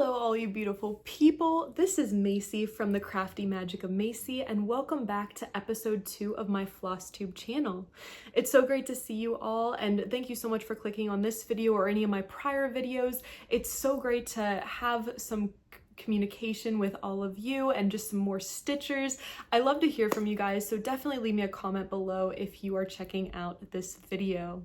Hello all you beautiful people, this is Macy from the Crafty Magic of Macy and welcome back to episode 2 of my Flosstube channel. It's so great to see you all and thank you so much for clicking on this video or any of my prior videos. It's so great to have some communication with all of you and just some more stitchers. I love to hear from you guys, so definitely leave me a comment below if you are checking out this video.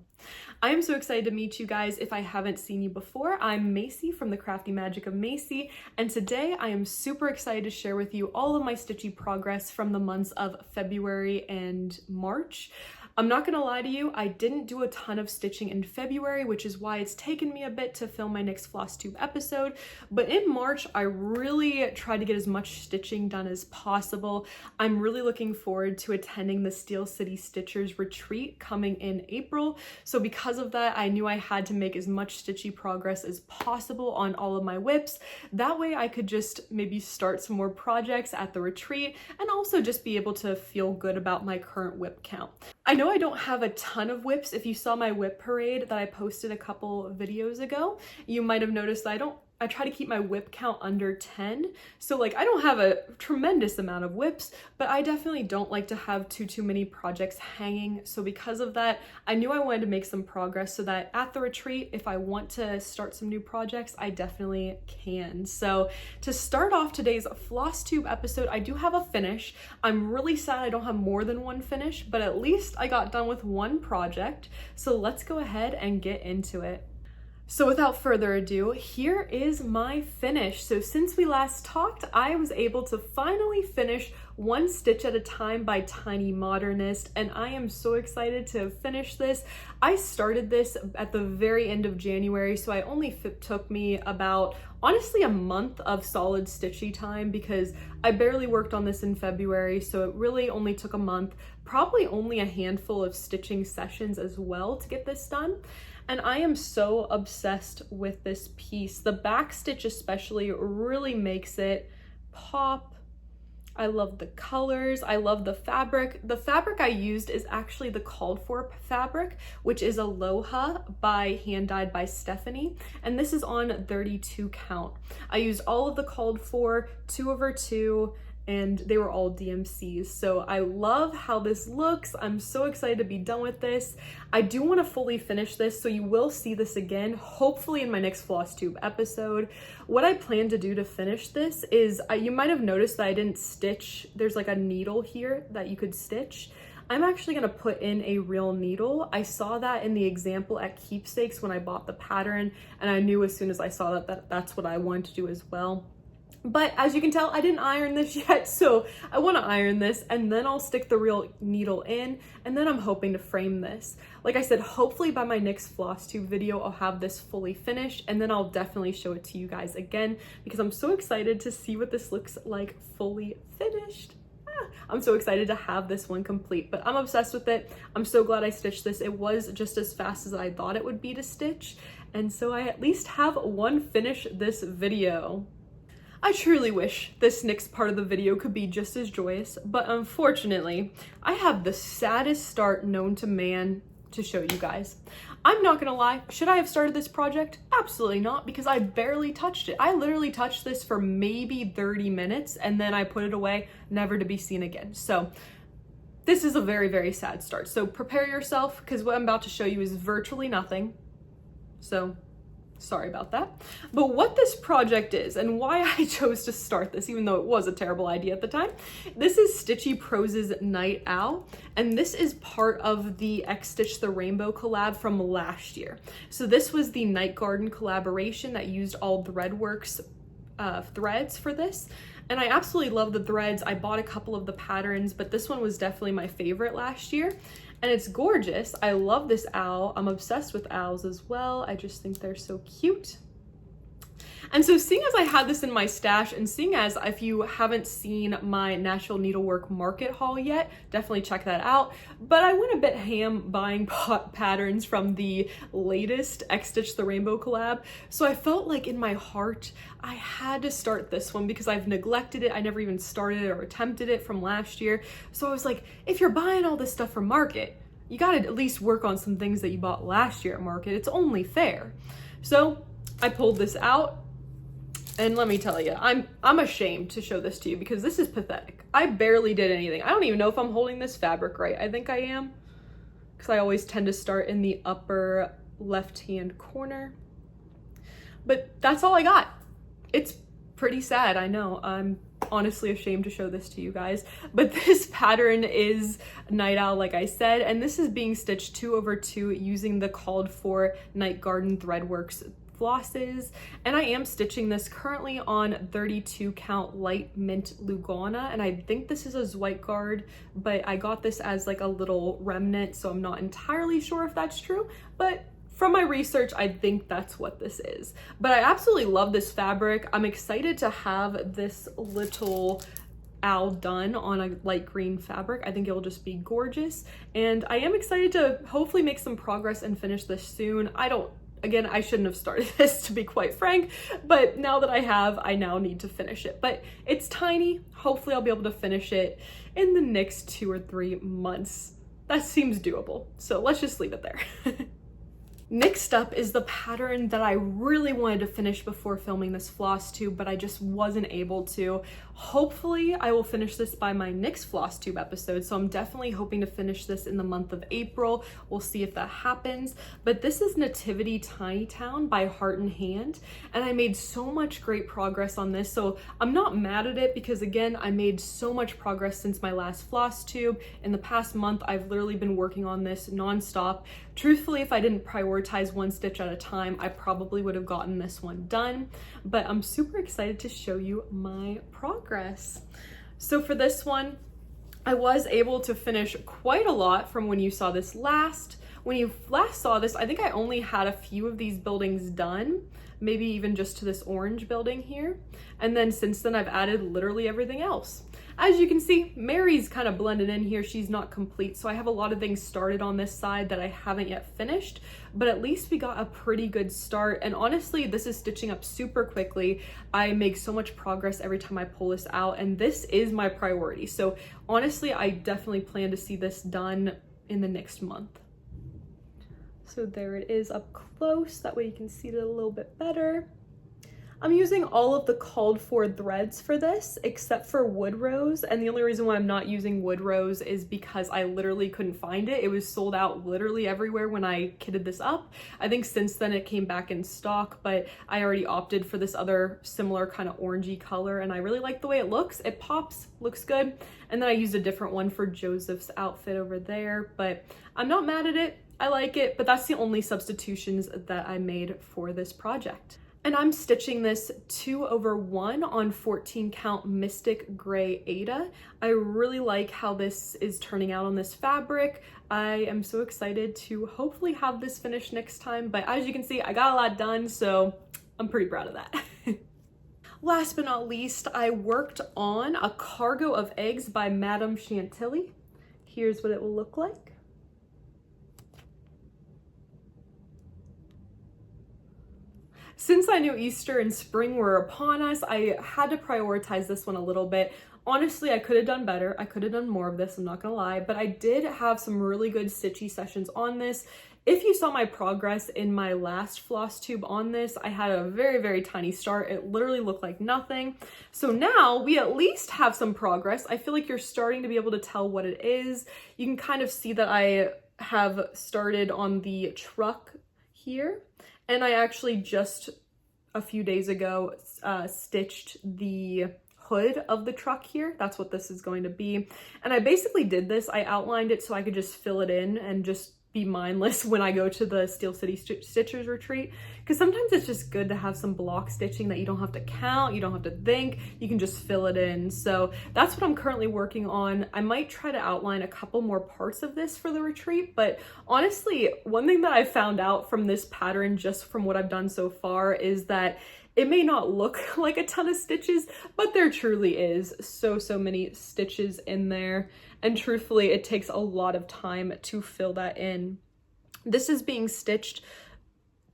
I am so excited to meet you guys. If I haven't seen you before, I'm Macy from the Crafty Magic of Macy, and today I am super excited to share with you all of my stitchy progress from the months of February and March. I'm not gonna lie to you, I didn't do a ton of stitching in February, which is why it's taken me a bit to film my next Flosstube episode, but in March, I really tried to get as much stitching done as possible. I'm really looking forward to attending the Steel City Stitchers retreat coming in April, so because of that, I knew I had to make as much stitchy progress as possible on all of my whips. That way I could just maybe start some more projects at the retreat and also just be able to feel good about my current whip count. I know I don't have a ton of whips. If you saw my whip parade that I posted a couple videos ago, you might have noticed that I try to keep my whip count under 10. So like I don't have a tremendous amount of whips, but I definitely don't like to have too many projects hanging. So because of that, I knew I wanted to make some progress so that at the retreat, if I want to start some new projects, I definitely can. So to start off today's Flosstube episode, I do have a finish. I'm really sad I don't have more than one finish, but at least I got done with one project. So let's go ahead and get into it. So without further ado, here is my finish. So since we last talked, I was able to finally finish one stitch at a time by Tiny Modernist, and I am so excited to finish this. I started this at the very end of January, so I only took me about, honestly, a month of solid stitchy time because I barely worked on this in February, so it really only took a month, probably only a handful of stitching sessions as well to get this done. And I am so obsessed with this piece. The back stitch especially really makes it pop. I love the colors. I love the fabric. The fabric I used is actually the called for fabric, which is Aloha by Hand Dyed by Stephanie. And this is on 32 count. I used all of the called for 2/2, and they were all DMCs. So I love how this looks. I'm so excited to be done with this. I do want to fully finish this, so you will see this again, hopefully in my next Flosstube episode. What I plan to do to finish this is, you might have noticed that I didn't stitch. There's like a needle here that you could stitch. I'm actually gonna put in a real needle. I saw that in the example at Keepsakes when I bought the pattern, and I knew as soon as I saw that that's what I wanted to do as well. But as you can tell, I didn't iron this yet, so I want to iron this and then I'll stick the real needle in, and then I'm hoping to frame this. Like I said, hopefully by my next Flosstube video, I'll have this fully finished, and then I'll definitely show it to you guys again because I'm so excited to see what this looks like fully finished. I'm so excited to have this one complete, but I'm obsessed with it. I'm so glad I stitched this. It was just as fast as I thought it would be to stitch, and so I at least have one finish this video. I truly wish this next part of the video could be just as joyous, but unfortunately, I have the saddest start known to man to show you guys. I'm not gonna lie, should I have started this project? Absolutely not, because I barely touched it. I literally touched this for maybe 30 minutes and then I put it away, never to be seen again. So this is a very sad start. So prepare yourself, because what I'm about to show you is virtually nothing. So sorry about that. But what this project is and why I chose to start this, even though it was a terrible idea at the time, this is Stitchy Prose's Night Owl, and this is part of the X Stitch the Rainbow collab from last year. So this was the Night Garden collaboration that used all Threadworks threads for this. And I absolutely love the threads. I bought a couple of the patterns, but this one was definitely my favorite last year. And it's gorgeous. I love this owl. I'm obsessed with owls as well. I just think they're so cute. And so seeing as I had this in my stash, and seeing as if you haven't seen my Natural Needlework Market haul yet, definitely check that out. But I went a bit ham buying patterns from the latest X Stitch the Rainbow collab. So I felt like in my heart, I had to start this one because I've neglected it. I never even started it or attempted it from last year. So I was like, if you're buying all this stuff from Market, you gotta at least work on some things that you bought last year at Market. It's only fair. So I pulled this out. And let me tell you, I'm ashamed to show this to you because this is pathetic. I barely did anything. I don't even know if I'm holding this fabric right. I think I am, because I always tend to start in the upper left-hand corner. But that's all I got. It's pretty sad, I know. I'm honestly ashamed to show this to you guys, but this pattern is Night Owl, like I said, and this is being stitched 2/2 using the called for Night Garden Threadworks flosses, and I am stitching this currently on 32 count light mint Lugana, and I think this is a Zweitgard, but I got this as like a little remnant, so I'm not entirely sure if that's true, but from my research, I think that's what this is. But I absolutely love this fabric. I'm excited to have this little owl done on a light green fabric. I think it will just be gorgeous. And I am excited to hopefully make some progress and finish this soon. Again, I shouldn't have started this, to be quite frank, but now that I have, I now need to finish it. But it's tiny. Hopefully I'll be able to finish it in the next 2 or 3 months. That seems doable. So let's just leave it there. Next up is the pattern that I really wanted to finish before filming this Flosstube, but I just wasn't able to. Hopefully I will finish this by my next Flosstube episode, so I'm definitely hoping to finish this in the month of April. We'll see if that happens. But this is Nativity Tiny Town by Heart and Hand, and I made so much great progress on this, so I'm not mad at it because, again, I made so much progress since my last Flosstube. In the past month, I've literally been working on this nonstop. Truthfully, if I didn't prioritize one stitch at a time, I probably would have gotten this one done, but I'm super excited to show you my progress. So for this one, I was able to finish quite a lot from when you saw this last. When you last saw this, I think I only had a few of these buildings done, maybe even just to this orange building here. And then since then, I've added literally everything else. As you can see, Mary's kind of blended in here. She's not complete, so I have a lot of things started on this side that I haven't yet finished, but at least we got a pretty good start. And honestly, this is stitching up super quickly. I make so much progress every time I pull this out, and this is my priority. So honestly, I definitely plan to see this done in the next month. So there it is up close. That way you can see it a little bit better. I'm using all of the called for threads for this, except for wood rose. And the only reason why I'm not using wood rose is because I literally couldn't find it. It was sold out literally everywhere when I kitted this up. I think since then it came back in stock, but I already opted for this other similar kind of orangey color, and I really like the way it looks. It pops, looks good. And then I used a different one for Joseph's outfit over there, but I'm not mad at it. I like it, but that's the only substitutions that I made for this project. And I'm stitching this 2/1 on 14 count Mystic Gray Ada. I really like how this is turning out on this fabric. I am so excited to hopefully have this finished next time, but as you can see, I got a lot done, so I'm pretty proud of that. Last but not least, I worked on a cargo of eggs by Madame Chantilly. Here's what it will look like. Since I knew Easter and spring were upon us, I had to prioritize this one a little bit. Honestly, I could have done better. I could have done more of this, I'm not gonna lie, but I did have some really good stitchy sessions on this. If you saw my progress in my last Flosstube on this, I had a very, very tiny start. It literally looked like nothing. So now we at least have some progress. I feel like you're starting to be able to tell what it is. You can kind of see that I have started on the truck here. And I actually just a few days ago stitched the hood of the truck here. That's what this is going to be. And I basically did this. I outlined it so I could just fill it in and just be mindless when I go to the Steel City Stitchers retreat, because sometimes it's just good to have some block stitching that you don't have to count, you don't have to think, you can just fill it in. So that's what I'm currently working on. I might try to outline a couple more parts of this for the retreat, but honestly, one thing that I found out from this pattern, just from what I've done so far, is that it may not look like a ton of stitches, but there truly is so many stitches in there. And truthfully, it takes a lot of time to fill that in. This is being stitched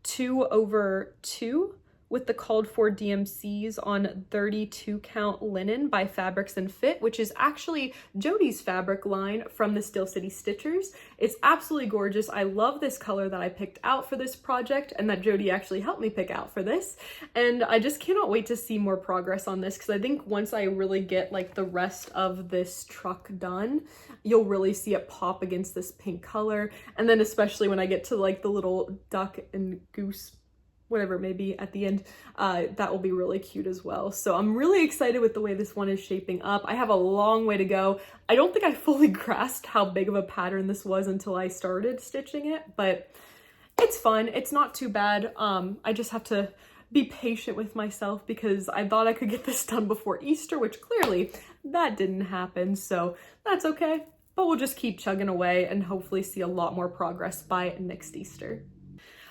2/2 with the called for DMCs on 32 count linen by Fabrics and Fit, which is actually Jody's fabric line from the Steel City Stitchers. It's absolutely gorgeous. I love this color that I picked out for this project and that Jody actually helped me pick out for this. And I just cannot wait to see more progress on this, because I think once I really get like the rest of this truck done, you'll really see it pop against this pink color. And then especially when I get to like the little duck and goose, whatever it may be at the end, that will be really cute as well. So I'm really excited with the way this one is shaping up. I have a long way to go. I don't think I fully grasped how big of a pattern this was until I started stitching it, but it's fun. It's not too bad. I just have to be patient with myself because I thought I could get this done before Easter, which clearly that didn't happen. So that's okay, but we'll just keep chugging away and hopefully see a lot more progress by next Easter.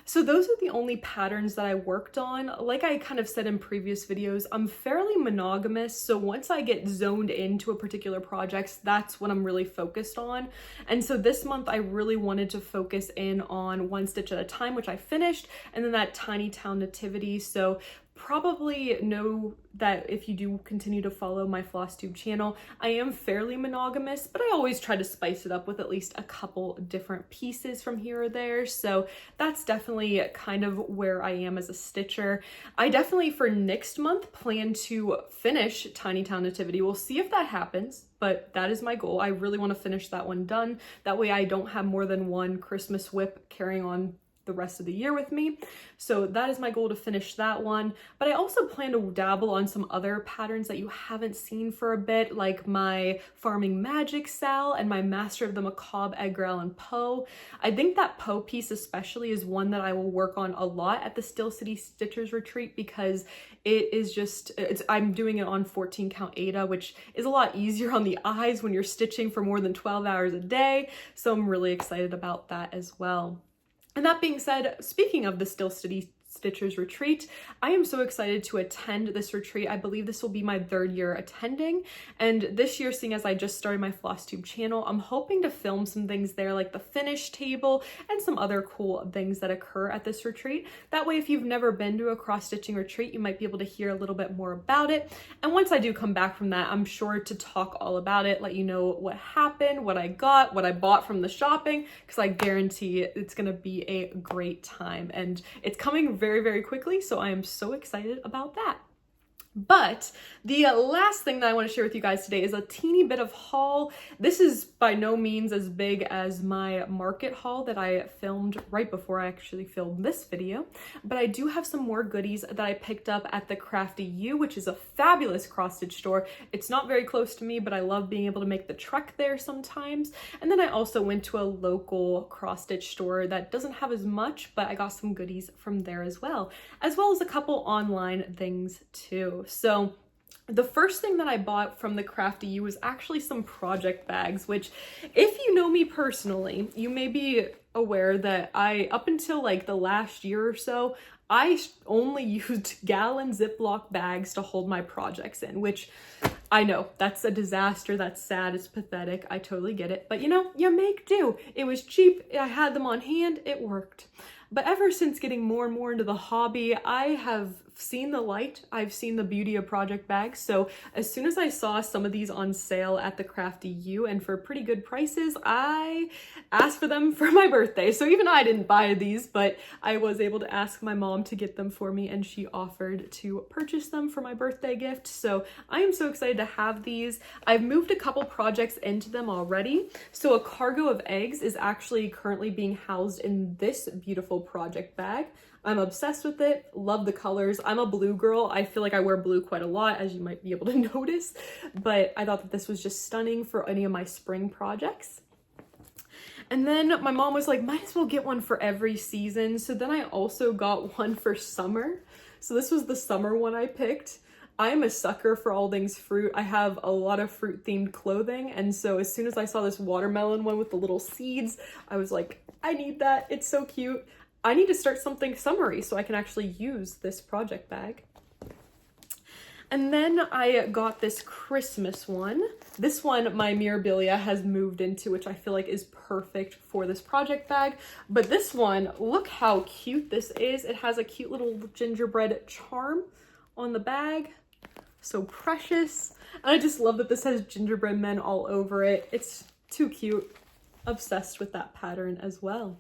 So those are the only patterns that I worked on. Like I kind of said in previous videos, I'm fairly monogamous. So once I get zoned into a particular project, that's what I'm really focused on. And so this month I really wanted to focus in on One Stitch at a Time, which I finished, and then that Tiny Town Nativity. So probably know that if you do continue to follow my Flosstube channel, I am fairly monogamous, but I always try to spice it up with at least a couple different pieces from here or there. So that's definitely kind of where I am as a stitcher. I definitely for next month plan to finish Tiny Town Nativity. We'll see if that happens, but that is my goal. I really want to finish that one done. That way I don't have more than one Christmas whip carrying on the rest of the year with me. So that is my goal, to finish that one. But I also plan to dabble on some other patterns that you haven't seen for a bit, like my Farming Magic Sal and my Master of the Macabre Edgar Allan Poe. I think that Poe piece especially is one that I will work on a lot at the Steel City Stitchers retreat, because it is just, I'm doing it on 14 count Aida, which is a lot easier on the eyes when you're stitching for more than 12 hours a day. So I'm really excited about that as well. And that being said, speaking of the Steel City Stitchers retreat, I am so excited to attend this retreat. I believe this will be my 3rd year attending, and this year, seeing as I just started my Flosstube channel, I'm hoping to film some things there, like the finish table and some other cool things that occur at this retreat. That way, if you've never been to a cross-stitching retreat, you might be able to hear a little bit more about it. And once I do come back from that, I'm sure to talk all about it, let you know what happened, what I got, what I bought from the shopping, because I guarantee it's gonna be a great time. And it's coming very, very quickly, so I am so excited about that. But the last thing that I want to share with you guys today is a teeny bit of haul. This is by no means as big as my market haul that I filmed right before I actually filmed this video, but I do have some more goodies that I picked up at the Crafty U, which is a fabulous cross-stitch store. It's not very close to me, but I love being able to make the trek there sometimes. And then I also went to a local cross-stitch store that doesn't have as much, but I got some goodies from there as well as a couple online things too. So the first thing that I bought from the Crafty U was actually some project bags, which, if you know me personally, you may be aware that up until like the last year or so, I only used gallon Ziploc bags to hold my projects in, which I know that's a disaster. That's sad. It's pathetic. I totally get it. But you know, you make do. It was cheap. I had them on hand. It worked. But ever since getting more and more into the hobby, I have seen the light. I've seen the beauty of project bags. So as soon as I saw some of these on sale at the Crafty U and for pretty good prices, I asked for them for my birthday. So even I didn't buy these, but I was able to ask my mom to get them for me, and she offered to purchase them for my birthday gift. So I am so excited to have these. I've moved a couple projects into them already. So a cargo of eggs is actually currently being housed in this beautiful project bag. I'm obsessed with it, love the colors. I'm a blue girl. I feel like I wear blue quite a lot, as you might be able to notice, but I thought that this was just stunning for any of my spring projects. And then my mom was like, might as well get one for every season. So then I also got one for summer. So this was the summer one I picked. I am a sucker for all things fruit. I have a lot of fruit themed clothing. And so as soon as I saw this watermelon one with the little seeds, I was like, I need that. It's so cute. I need to start something summery so I can actually use this project bag. And then I got this Christmas one. This one my Mirabilia has moved into, which I feel like is perfect for this project bag. But this one, look how cute this is. It has a cute little gingerbread charm on the bag. So precious. And I just love that this has gingerbread men all over it. It's too cute. Obsessed with that pattern as well.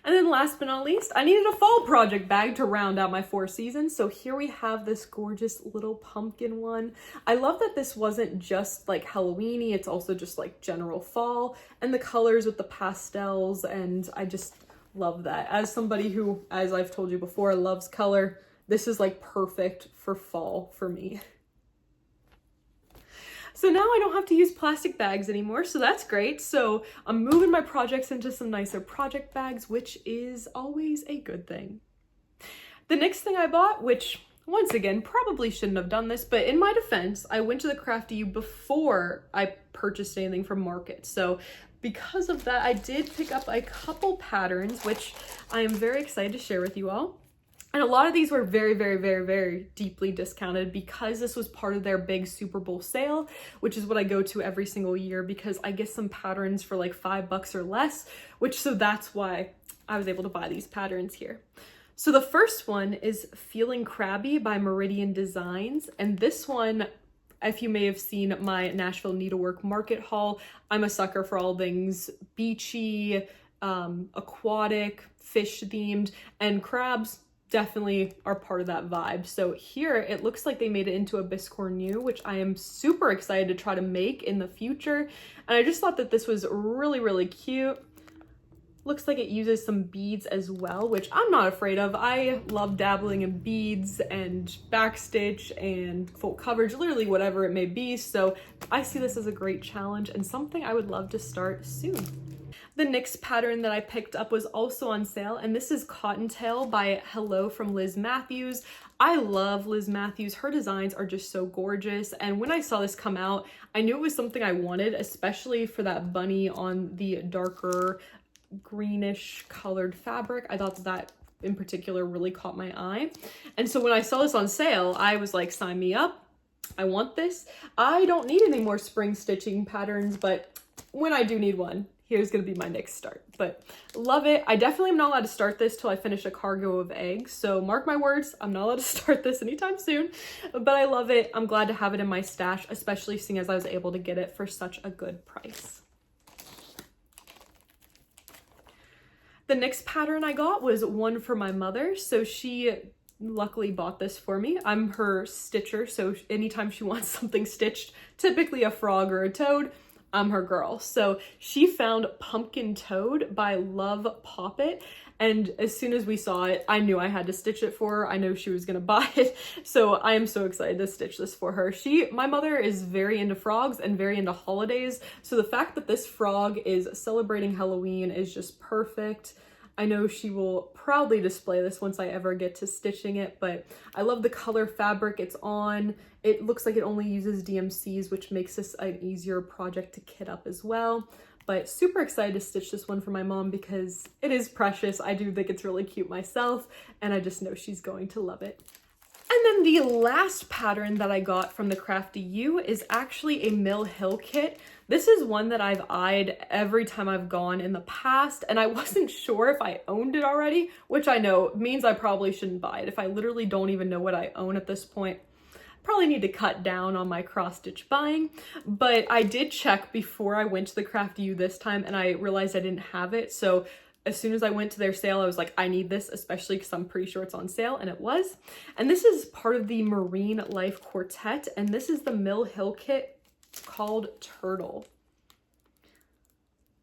And then last but not least, I needed a fall project bag to round out my 4 seasons. So here we have this gorgeous little pumpkin one. I love that this wasn't just like Halloween-y, it's also just like general fall, and the colors with the pastels, and I just love that. As somebody who, as I've told you before, loves color, this is like perfect for fall for me. So now I don't have to use plastic bags anymore, so that's great. So I'm moving my projects into some nicer project bags, which is always a good thing. The next thing I bought, which once again, probably shouldn't have done this, but in my defense, I went to the Crafty U before I purchased anything from Market. So because of that, I did pick up a couple patterns, which I am very excited to share with you all. And a lot of these were very, very, very, very deeply discounted because this was part of their big Super Bowl sale, which is what I go to every single year because I get some patterns for like $5 or less, so that's why I was able to buy these patterns here. So the first one is Feeling Crabby by Meridian Designs. And this one, if you may have seen my Nashville Needlework Market haul, I'm a sucker for all things beachy, aquatic, fish themed, and crabs definitely are part of that vibe. So here it looks like they made it into a Biscorn new, which I am super excited to try to make in the future. And I just thought that this was really, really cute. Looks like it uses some beads as well, which I'm not afraid of. I love dabbling in beads and backstitch and full coverage, literally whatever it may be. So I see this as a great challenge and something I would love to start soon. The next pattern that I picked up was also on sale, and this is Cottontail by Hello from Liz Matthews. I love Liz Matthews. Her designs are just so gorgeous, and when I saw this come out, I knew it was something I wanted, especially for that bunny on the darker greenish colored fabric. I thought that in particular really caught my eye. And so when I saw this on sale, I was like, sign me up. I want this. I don't need any more spring stitching patterns, but when I do need one, here's gonna be my next start. But love it. I definitely am not allowed to start this till I finish a cargo of eggs. So mark my words, I'm not allowed to start this anytime soon, but I love it. I'm glad to have it in my stash, especially seeing as I was able to get it for such a good price. The next pattern I got was one for my mother. So she luckily bought this for me. I'm her stitcher, so anytime she wants something stitched, typically a frog or a toad, I'm her girl. So she found Pumpkin Toad by Love Poppet, and as soon as we saw it, I knew I had to stitch it for her. I know she was gonna buy it, so I am so excited to stitch this for her. My mother is very into frogs and very into holidays, so the fact that this frog is celebrating Halloween is just perfect. I know she will proudly display this once I ever get to stitching it, but I love the color fabric it's on. It looks like it only uses DMCs, which makes this an easier project to kit up as well. But super excited to stitch this one for my mom because it is precious. I do think it's really cute myself, and I just know she's going to love it. And then the last pattern that I got from the Crafty U is actually a Mill Hill kit. This is one that I've eyed every time I've gone in the past, and I wasn't sure if I owned it already, which I know means I probably shouldn't buy it. If I literally don't even know what I own at this point, probably need to cut down on my cross-stitch buying. But I did check before I went to the Crafty U this time, and I realized I didn't have it. So as soon as I went to their sale, I was like, I need this, especially because I'm pretty sure it's on sale, and it was. And this is part of the Marine Life Quartet, and this is the Mill Hill kit called Turtle.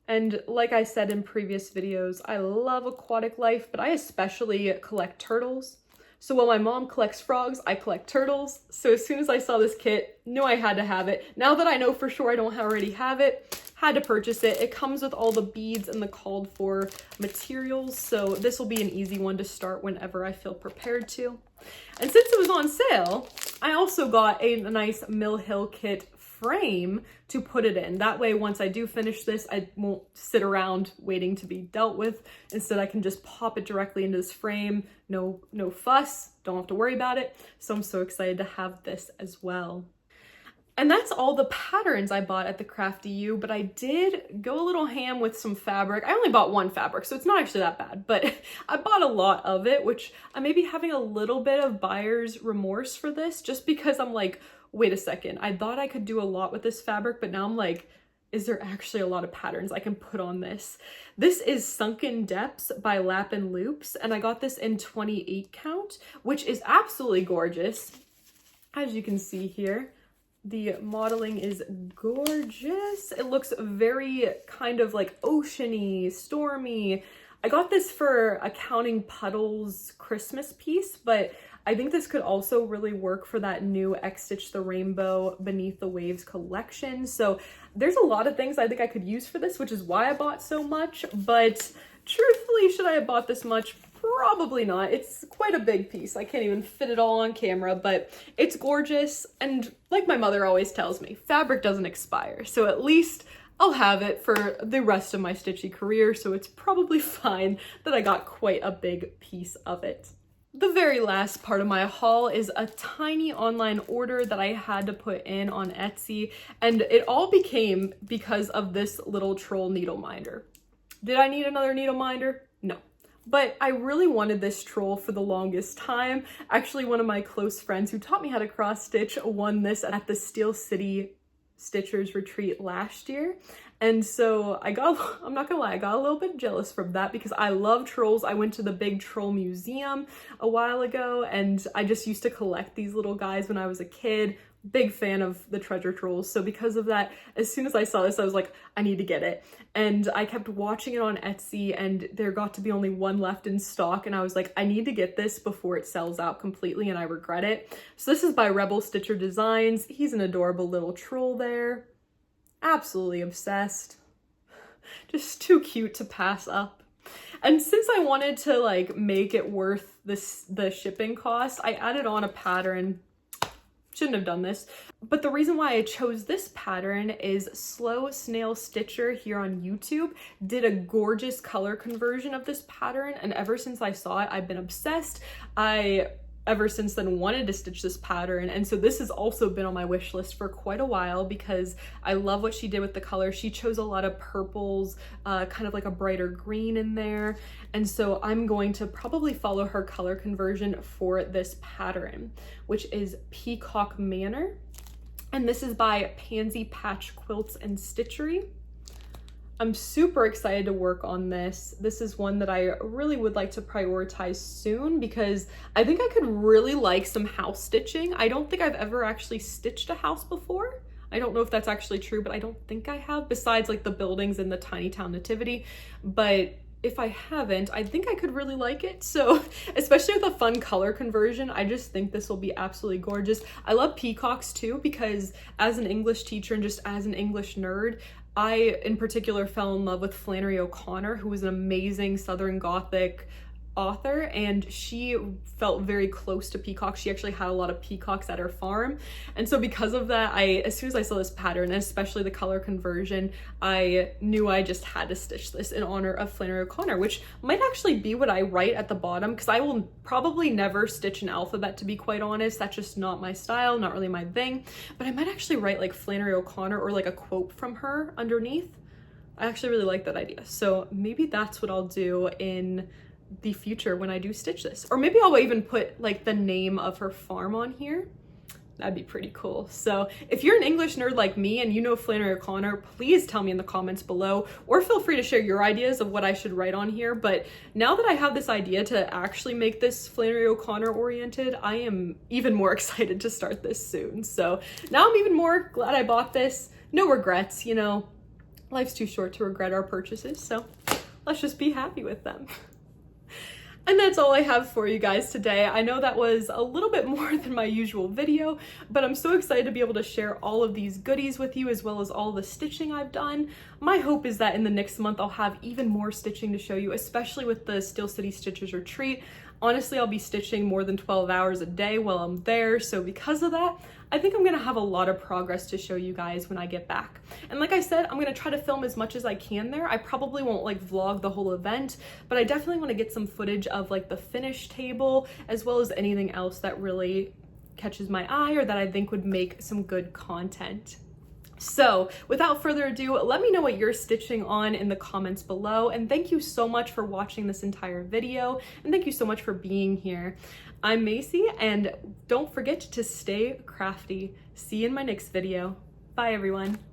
And like I said in previous videos, I love aquatic life, but I especially collect turtles. So while my mom collects frogs, I collect turtles. So as soon as I saw this kit, knew I had to have it. Now that I know for sure I don't already have it, had to purchase it. It comes with all the beads and the called for materials, so this will be an easy one to start whenever I feel prepared to. And since it was on sale, I also got a nice Mill Hill kit frame to put it in. That way, once I do finish this, I won't sit around waiting to be dealt with. Instead, I can just pop it directly into this frame. No fuss, don't have to worry about it. So I'm so excited to have this as well. And that's all the patterns I bought at the Crafty U, but I did go a little ham with some fabric. I only bought one fabric, so it's not actually that bad, but I bought a lot of it, which I may be having a little bit of buyer's remorse for this, just because I'm like, wait a second, I thought I could do a lot with this fabric, but now I'm like, is there actually a lot of patterns I can put on this? This is Sunken Depths by Lap and Loops, and I got this in 28 count, which is absolutely gorgeous. As you can see here, the modeling is gorgeous. It looks very kind of like oceany, stormy. I got this for a Counting Puddles Christmas piece, but I think this could also really work for that new X Stitch the Rainbow Beneath the Waves collection. So there's a lot of things I think I could use for this, which is why I bought so much, but truthfully, should I have bought this much? Probably not. It's quite a big piece. I can't even fit it all on camera, but it's gorgeous. And like my mother always tells me, fabric doesn't expire. So at least I'll have it for the rest of my Stitchy career. So it's probably fine that I got quite a big piece of it. The very last part of my haul is a tiny online order that I had to put in on Etsy. And it all became because of this little troll needle minder. Did I need another needle minder? No. But I really wanted this troll for the longest time. Actually, one of my close friends who taught me how to cross stitch won this at the Steel City Stitchers retreat last year. And so I'm not gonna lie, I got a little bit jealous from that because I love trolls. I went to the big troll museum a while ago and I just used to collect these little guys when I was a kid. Big fan of the treasure trolls. So because of that, as soon as I saw this, I was like, I need to get it. And I kept watching it on Etsy and there got to be only one left in stock. And I was like, I need to get this before it sells out completely and I regret it. So this is by Rebel Stitcher Designs. He's an adorable little troll there. Absolutely obsessed. Just too cute to pass up. And since I wanted to like make it worth the shipping cost, I added on a pattern. Shouldn't have done this, but the reason why I chose this pattern is Slow Snail Stitcher here on YouTube did a gorgeous color conversion of this pattern, and ever since I saw it, I've been obsessed. Ever since then wanted to stitch this pattern, and so this has also been on my wish list for quite a while because I love what she did with the color. She chose a lot of purples, kind of like a brighter green in there, and so I'm going to probably follow her color conversion for this pattern, which is Peacock Manor, and this is by Pansy Patch Quilts and Stitchery. I'm super excited to work on this. This is one that I really would like to prioritize soon because I think I could really like some house stitching. I don't think I've ever actually stitched a house before. I don't know if that's actually true, but I don't think I have, besides like the buildings in the Tiny Town Nativity. But if I haven't, I think I could really like it. So especially with a fun color conversion, I just think this will be absolutely gorgeous. I love peacocks too, because as an English teacher and just as an English nerd, I, in particular, fell in love with Flannery O'Connor, who was an amazing Southern Gothic author, and she felt very close to peacocks. She actually had a lot of peacocks at her farm, and so because of that, as soon as I saw this pattern, and especially the color conversion, I knew I just had to stitch this in honor of Flannery O'Connor, which might actually be what I write at the bottom, because I will probably never stitch an alphabet, to be quite honest. That's just not my style, not really my thing, but I might actually write like Flannery O'Connor or like a quote from her underneath. I actually really like that idea, so maybe that's what I'll do in the future when I do stitch this. Or maybe I'll even put like the name of her farm on here. That'd be pretty cool. So if you're an English nerd like me and you know Flannery O'Connor, please tell me in the comments below, or feel free to share your ideas of what I should write on here. But now that I have this idea to actually make this Flannery O'Connor oriented, I am even more excited to start this soon. So now I'm even more glad I bought this. No regrets, you know, life's too short to regret our purchases. So let's just be happy with them. And that's all I have for you guys today. I know that was a little bit more than my usual video, but I'm so excited to be able to share all of these goodies with you, as well as all the stitching I've done. My hope is that in the next month I'll have even more stitching to show you, especially with the Steel City Stitchers retreat. Honestly, I'll be stitching more than 12 hours a day while I'm there, so because of that, I think I'm gonna have a lot of progress to show you guys when I get back. And like I said, I'm gonna try to film as much as I can there. I probably won't like vlog the whole event, but I definitely wanna get some footage of like the finish table, as well as anything else that really catches my eye or that I think would make some good content. So without further ado, let me know what you're stitching on in the comments below. And thank you so much for watching this entire video. And thank you so much for being here. I'm Macy, and don't forget to stay crafty. See you in my next video. Bye everyone.